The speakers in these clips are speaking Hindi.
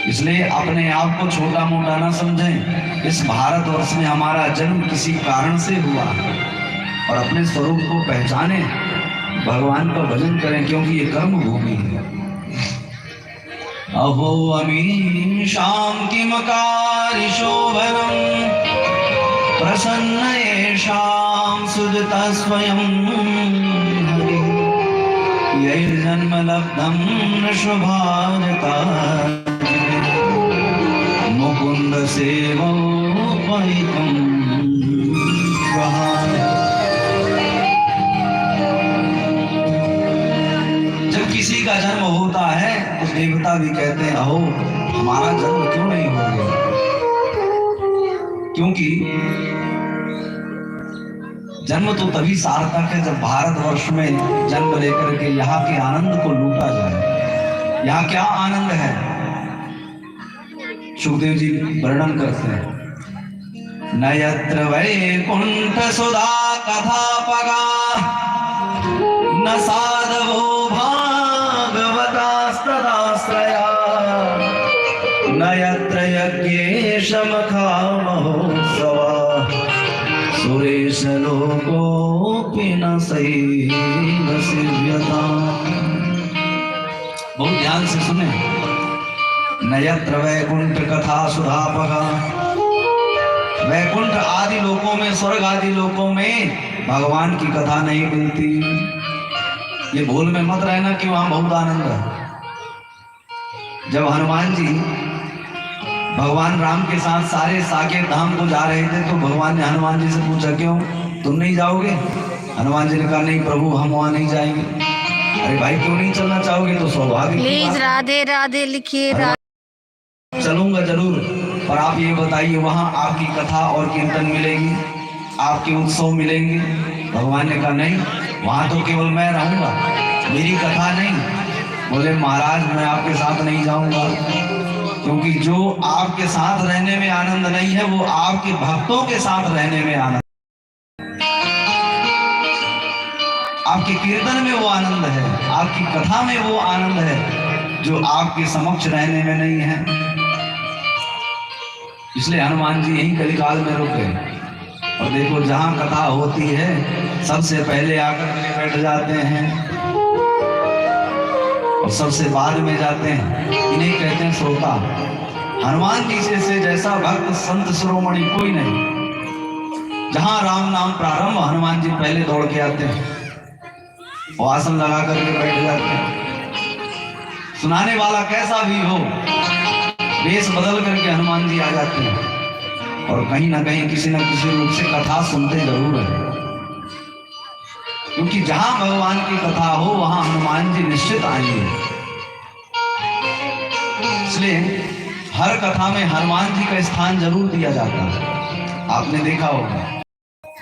इसलिए अपने आप को छोटा मोटा ना समझें। इस भारतवर्ष में हमारा जन्म किसी कारण से हुआ और अपने स्वरूप को पहचाने, भगवान का भजन करें, क्योंकि ये कर्म भूमि है। अहो अमी शाम किमकारी शोभनम प्रसन्न येषां सुजता स्वयं यैर्जन्म लब्धं न शुभारता मुकुंद सेवोपैतं जब किसी का जन्म होता है तो देवता भी कहते हैं अहो हमारा जन्म क्यों नहीं हो गया, क्योंकि जन्म तो तभी सार्थक है जब भारतवर्ष में जन्म लेकर के यहाँ के आनंद को लूटा जाए। यहाँ क्या आनंद है, सुखदेव जी वर्णन करते हैं। न यत्र वैकुंठ सुधा कथा पगा न साधवो भागवतास्तदाश्रया न यत्र यज्ञेशमखा महोत्सवा सुरेश लोकोऽपि न सैव सेव्यता। बहुत ध्यान से सुने। न यत्र वैकुंठ कथा सुधापगा, वैकुंठ आदि लोकों में, स्वर्ग आदि लोकों में भगवान की कथा नहीं मिलती। ये भूल में मत रहना कि वहां बहुत आनंद है। जब हनुमान जी भगवान राम के साथ सारे साकेत धाम को जा रहे थे तो भगवान ने हनुमान जी से पूछा क्यों तुम नहीं जाओगे? हनुमान जी ने कहा नहीं प्रभु हम वहां नहीं जाएंगे। अरे भाई क्यों नहीं चलना चाहोगे? तो सौभाग्य। प्लीज राधे राधे लिखिए। चलूंगा जरूर, पर आप ये बताइए वहां आपकी कथा और कीर्तन मिलेगी, आपके उत्सव मिलेंगे? भगवान ने कहा नहीं, वहां तो केवल मैं रहूंगा, मेरी कथा नहीं। बोले महाराज मैं आपके साथ नहीं जाऊंगा, क्योंकि जो आपके साथ रहने में आनंद नहीं है वो आपके भक्तों के साथ रहने में आनंद, आपके कीर्तन में वो आनंद है, आपकी कथा में वो आनंद है जो आपके समक्ष रहने में नहीं है। इसलिए हनुमान जी यही कलिकाल में रुके और देखो जहां कथा होती है सबसे पहले आकर के बैठ जाते हैं और सबसे बाद में जाते हैं। इन्हें कहते हैं श्रोता। हनुमान जी से जैसा भक्त संत शिरोमणि कोई नहीं। जहां राम नाम प्रारंभ हनुमान जी पहले दौड़ के आते हैं और आसन लगा करके बैठ जाते हैं। सुनाने वाला कैसा भी हो वेश बदल करके हनुमान जी आ जाते हैं और कहीं ना कहीं किसी न किसी रूप से कथा सुनते जरूर है, क्योंकि जहां भगवान की कथा हो वहां हनुमान जी निश्चित आएंगे। इसलिए हर कथा में हनुमान जी का स्थान जरूर दिया जाता है, आपने देखा होगा।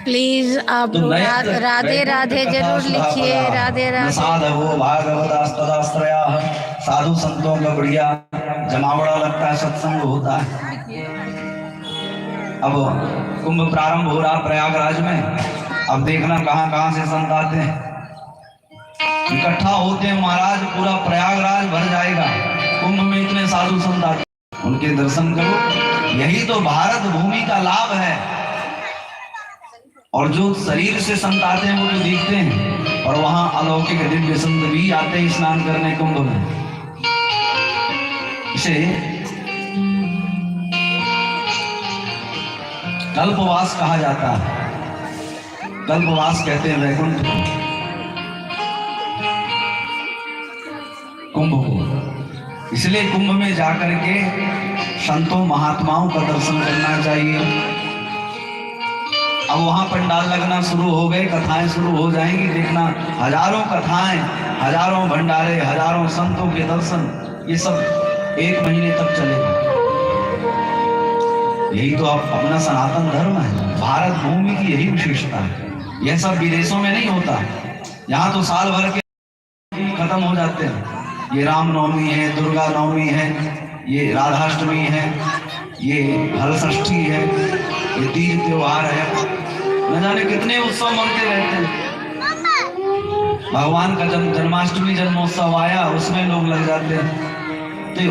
प्लीज आप तो राधे राधे जरूर लिखिए। राधे राधे। साधवो भागवतास्तदाश्रया, साधु संतों का बढ़िया जमावड़ा लगता है, सत्संग होता है। अब कुंभ प्रारंभ हो रहा प्रयागराज में। अब देखना कहां कहां से संत आते हैं, इकट्ठा होते हैं महाराज, पूरा प्रयागराज भर जाएगा। कुंभ में इतने साधु संत आते, उनके दर्शन करो। यही तो भारत भूमि का लाभ है। और जो शरीर से संत आते हैं वो तो देखते हैं, और वहां अलौकिक दिव्य संत भी आते हैं स्नान करने कुंभ में। इसे कल्पवास कहा जाता है। कल्पवास कहते हैं वैकुंठ कुंभ को। इसलिए कुंभ में जाकर के संतों महात्माओं का दर्शन करना चाहिए। अब वहां पंडाल लगना शुरू हो गए, कथाएं शुरू हो जाएंगी। देखना हजारों कथाएं, हजारों भंडारे, हजारों संतों के दर्शन, ये सब 1 महीने तक चलेगा। यही तो अपना सनातन धर्म है, भारत भूमि की यही विशेषता है। यह सब विदेशों में नहीं होता। यहाँ तो साल भर के खत्म हो जाते हैं। ये रामनवमी है, दुर्गा नवमी है, ये राधाष्टमी है, ये हलषष्ठी है, ये तीज त्योहार है, न जाने कितने उत्सव मनते रहते हैं। भगवान का जब जन्माष्टमी जन्मोत्सव आया उसमें लोग लग जाते हैं। तो